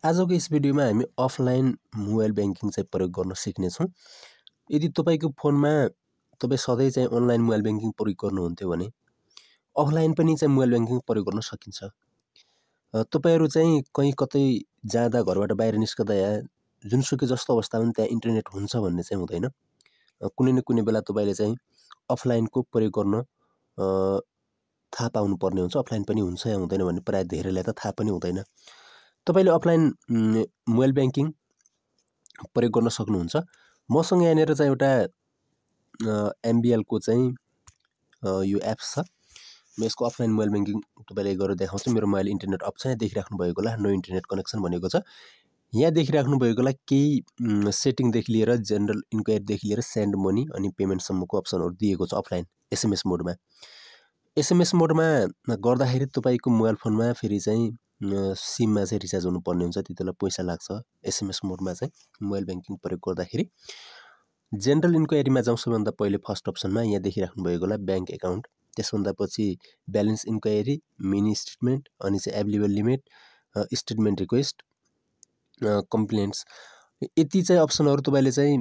आजको यस भिडियोमा हामी अफलाइन मोबाइल ब्याङ्किङ चाहिँ प्रयोग गर्न सिक्नेछौँ। यदि तपाईँको फोनमा तपाईँ सधैँ चाहिँ अनलाइन मोबाइल ब्याङ्किङ प्रयोग गर्नुहुन्थ्यो भने अफलाइन पनि चाहिँ मोबाइल ब्याङ्किङ प्रयोग गर्न सकिन्छ। तपाईँहरू चाहिँ कहीँ कतै जाँदा घरबाट बाहिर निस्कँदा या जुनसुकै जस्तो अवस्थामा पनि त्यहाँ इन्टरनेट हुन्छ भन्ने चाहिँ हुँदैन। कुनै न कुनै बेला तपाईँले चाहिँ अफलाइनको प्रयोग गर्न थाहा पाउनुपर्ने हुन्छ। अफलाइन पनि हुन्छ या हुँदैन भन्ने प्रायः धेरैलाई त थाहा पनि हुँदैन। तपाईँले अफलाइन मोबाइल ब्याङ्किङ प्रयोग गर्न सक्नुहुन्छ। मसँग यहाँनिर चाहिँ एउटा एमबिएलको चाहिँ यो एप्स छ। म यसको अफलाइन मोबाइल ब्याङ्किङ तपाईँलाई गरेर देखाउँछु। मेरो मोबाइल इन्टरनेट अफ छ। यहाँ देखिराख्नु भएको होला नो इन्टरनेट कनेक्सन भनेको छ। यहाँ देखिराख्नु भएको होला केही सेटिङदेखि लिएर जेनरल इन्क्वायरीदेखि लिएर सेन्ड मनी अनि पेमेन्टसम्मको अप्सनहरू दिएको छ अफलाइन एसएमएस मोडमा। एसएमएस मोडमा गर्दाखेरि तपाईँको मोबाइल फोनमा फेरि चाहिँ सिममा चाहिँ रिचार्ज हुनुपर्ने हुन्छ, त्यति बेला पैसा लाग्छ। एसएमएस मोडमा चाहिँ मोबाइल ब्याङ्किङ प्रयोग गर्दाखेरि जेनरल इन्क्वायरीमा जाउँ। सबैभन्दा पहिले फर्स्ट अप्सनमा यहाँ देखिराख्नु भएको होला ब्याङ्क एकाउन्ट, त्यसभन्दा पछि ब्यालेन्स इन्क्वायरी, मिनी स्टेटमेन्ट अनि चाहिँ एभेलेबल लिमिट, स्टेटमेन्ट रिक्वेस्ट, कम्प्लेन्ट्स, यति चाहिँ अप्सनहरू तपाईँले चाहिँ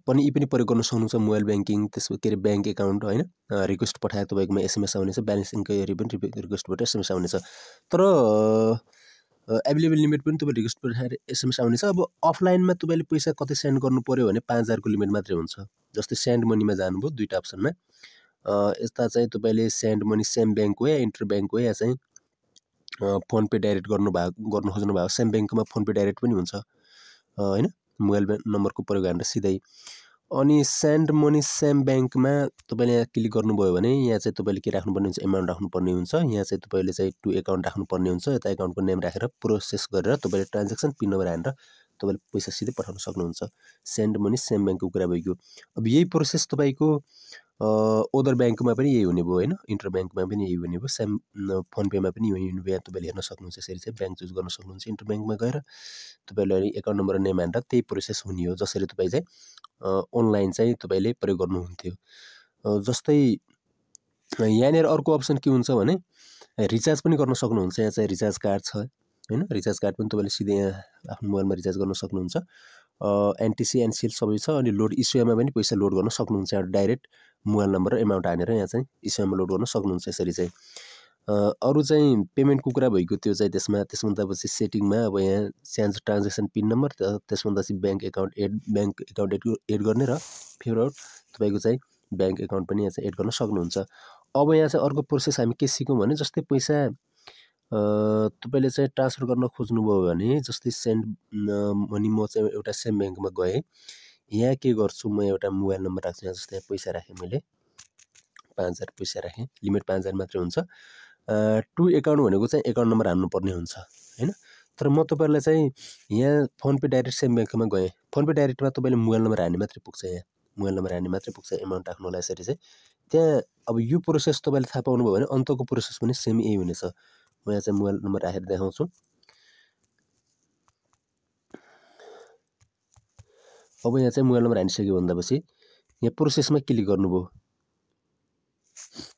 पनि यी पनि प्रयोग गर्न सक्नुहुन्छ। मोबाइल ब्याङ्किङ त्यसको के अरे ब्याङ्क एकाउन्ट होइन, रिक्वेस्ट पठाएर तपाईँकोमा एसएमएस आउनेछ। ब्यालेन्स इन्क्वायरी पनि रिक्वेस्टबाट एसएमएस आउनेछ। तर एभेलेबल लिमिट पनि तपाईँ रिक्वेस्ट पठाएर एसएमएस आउनेछ। अब अफलाइनमा तपाईँले पैसा कतै सेन्ड गर्नु पऱ्यो भने 5000 को लिमिट मात्रै हुन्छ। जस्तै सेन्ड मनीमा जानुभयो दुईवटा अप्सनमा, यस्ता चाहिँ तपाईँले सेन्ड मनी सेम ब्याङ्क हो या इन्टर ब्याङ्क हो या चाहिँ फोन पे डाइरेक्ट गर्नु खोज्नु भएको सेम ब्याङ्कमा फोन पे डाइरेक्ट पनि हुन्छ होइन, मोबाइल नम्बरको प्रयोग गरेर सिधै। अनि सेन्ड मनी सेम ब्याङ्कमा तपाईँले यहाँ क्लिक गर्नुभयो भने यहाँ चाहिँ तपाईँले के राख्नुपर्ने हुन्छ, एमाउन्ट राख्नुपर्ने हुन्छ। यहाँ चाहिँ तपाईँले चाहिँ टु एकाउन्ट राख्नुपर्ने हुन्छ। यता एकाउन्टको नेम राखेर प्रोसेस गरेर तपाईँले ट्रान्जेक्सन पिन नम्बर हालेर तपाईँले पैसा सिधै पठाउन सक्नुहुन्छ। सेन्ड मनी सेम ब्याङ्कको कुरा भइगयो। अब यही प्रोसेस तपाईँको अदर ब्याङ्कमा पनि यही हुने भयो होइन, इन्टर ब्याङ्कमा पनि यही हुने भयो, सेम फोन पेमा पनि यही हुने भयो। तपाईँले हेर्न सक्नुहुन्छ। यसरी चाहिँ ब्याङ्क चुज गर्न सक्नुहुन्छ। इन्टर ब्याङ्कमा गएर तपाईँले एकाउन्ट नम्बर नेम हालेर त्यही प्रोसेस हुने हो जसरी तपाईँ चाहिँ अनलाइन चाहिँ तपाईँले प्रयोग गर्नुहुन्थ्यो। जस्तै यहाँनिर अर्को अप्सन के हुन्छ भने रिचार्ज पनि गर्न सक्नुहुन्छ। यहाँ चाहिँ रिचार्ज कार्ड छ होइन, रिचार्ज कार्ड पनि तपाईँले सिधै यहाँ आफ्नो मोबाइलमा रिचार्ज गर्न सक्नुहुन्छ। एनटिसी एनसिएल सबै छ। अनि लोड इसेवामा पनि पैसा लोड गर्न सक्नुहुन्छ। यहाँ डाइरेक्ट मोबाइल नम्बर र एमाउन्ट हालेर यहाँ चाहिँ इसेवामा लोड गर्न सक्नुहुन्छ। यसरी चाहिँ अरू चाहिँ पेमेन्टको कुरा भएको त्यो चाहिँ त्यसभन्दा पछि सेटिङमा अब यहाँ चेन्ज ट्रान्जेक्सन पिन नम्बर, त्यसभन्दा पछि ब्याङ्क एकाउन्ट एड गर्ने र फिर तपाईँको चाहिँ ब्याङ्क एकाउन्ट पनि यहाँ चाहिँ एड गर्न सक्नुहुन्छ। अब यहाँ चाहिँ अर्को प्रोसेस हामी के सिक्यौँ भने जस्तै पैसा तपाईँले चाहिँ ट्रान्सफर गर्न खोज्नुभयो भने जस्तै सेन्ड मनी म चाहिँ एउटा सेम ब्याङ्कमा गएँ। यहाँ के गर्छु, म एउटा मोबाइल नम्बर राख्छु। यहाँ जस्तै पैसा राखेँ मैले 5000 पैसा राखेँ, लिमिट 5000 मात्रै हुन्छ। टु एकाउन्ट भनेको चाहिँ एकाउन्ट नम्बर हाल्नुपर्ने हुन्छ होइन। तर म तपाईँलाई चाहिँ यहाँ फोन पे डाइरेक्ट सेम ब्याङ्कमा गएँ। फोन पे डाइरेक्टमा तपाईँले मोबाइल नम्बर हाल्ने मात्रै पुग्छ। यहाँ मोबाइल नम्बर हाल्ने मात्रै पुग्छ एमाउन्ट राख्नु होला। यसरी चाहिँ त्यहाँ अब यो प्रोसेस तपाईँले थाहा पाउनुभयो भने अन्तको प्रोसेस पनि सेम यही हुनेछ। म यहाँ चाहिँ मोबाइल नम्बर राखेर देखाउँछु। अब यहाँ चाहिँ मोबाइल नम्बर हालिसक्यो भन्दापछि यहाँ प्रोसेसमा क्लिक गर्नुभयो।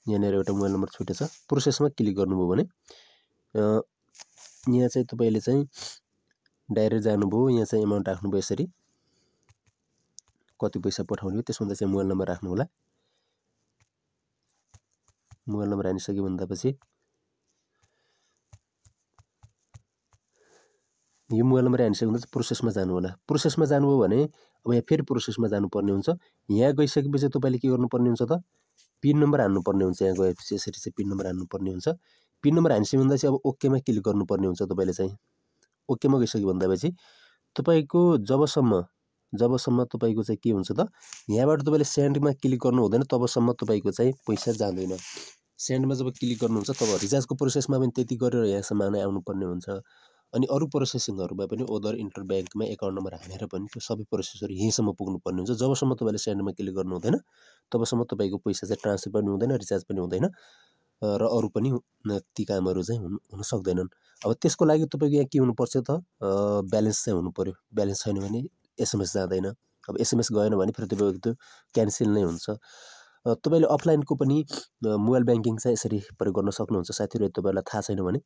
यहाँनिर एउटा मोबाइल नम्बर छुटेछ। प्रोसेसमा क्लिक गर्नुभयो भने यहाँ चाहिँ तपाईँले चाहिँ डाइरेक्ट जानुभयो। यहाँ चाहिँ एमाउन्ट राख्नुभयो। यसरी कति पैसा पठाउने हो त्यसभन्दा चाहिँ मोबाइल नम्बर राख्नु होला। मोबाइल नम्बर हालिसक्यो भन्दापछि यो मोबाइल नम्बर हालिसक्यो भन्दा चाहिँ प्रोसेसमा जानु होला। प्रोसेसमा जानुभयो भने अब यहाँ फेरि प्रोसेसमा जानुपर्ने हुन्छ। यहाँ गइसकेपछि तपाईँले के गर्नुपर्ने हुन्छ त, पिन नम्बर हाल्नुपर्ने हुन्छ। यहाँ गएपछि यसरी चाहिँ पिन नम्बर हाल्नुपर्ने हुन्छ। पिन नम्बर हालिसक्यो भन्दा चाहिँ अब ओकेमा क्लिक गर्नुपर्ने हुन्छ। तपाईँले चाहिँ ओकेमा गइसक्यो भन्दापछि तपाईँको जबसम्म तपाईँको चाहिँ के हुन्छ त, यहाँबाट तपाईँले सेन्डमा क्लिक गर्नु हुँदैन तबसम्म तपाईँको चाहिँ पैसा जाँदैन। सेन्डमा जब क्लिक गर्नुहुन्छ तब रिचार्जको प्रोसेसमा पनि त्यति गरेर यहाँसम्म नै आउनुपर्ने हुन्छ। अनि अरू प्रोसेसिङहरूमा पनि अदर इन्टर ब्याङ्कमा एकाउन्ट नम्बर हालेर पनि त्यो सबै प्रोसेसहरू यहीँसम्म पुग्नुपर्ने हुन्छ। जबसम्म तपाईँले सेन्डमा क्लिक गर्नु हुँदैन तबसम्म तपाईँको पैसा चाहिँ ट्रान्सफर पनि हुँदैन, रिचार्ज पनि हुँदैन र अरू पनि ती कामहरू चाहिँ हुन सक्दैनन्। अब त्यसको लागि तपाईँको यहाँ के हुनुपर्छ त, ब्यालेन्स चाहिँ हुनु पऱ्यो। ब्यालेन्स छैन भने एसएमएस जाँदैन। अब एसएमएस गएन भने फेरि तपाईँको त्यो क्यान्सल नै हुन्छ। तपाईँले अफलाइनको पनि मोबाइल ब्याङ्किङ चाहिँ यसरी प्रयोग गर्न सक्नुहुन्छ। साथीहरू तपाईँलाई थाहा छैन भने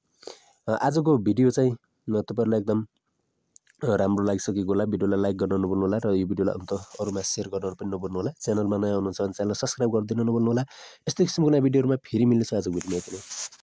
आजको भिडियो चाहिँ तपाईँहरूलाई एकदम राम्रो लागिसकेको होला। भिडियोलाई लाइक गर्न नभुल्नु होला र यो भिडियोलाई अन्त अरूमा सेयर गर्न पनि नभुल्नु होला। च्यानलमा नयाँ हुनुहुन्छ भने च्यानल सब्स्क्राइब गरिदिनु नभुल्नु होला। यस्तै किसिमको नयाँ भिडियोहरूमा फेरि मिल्नेछ आजको भिडियोमा यति नै।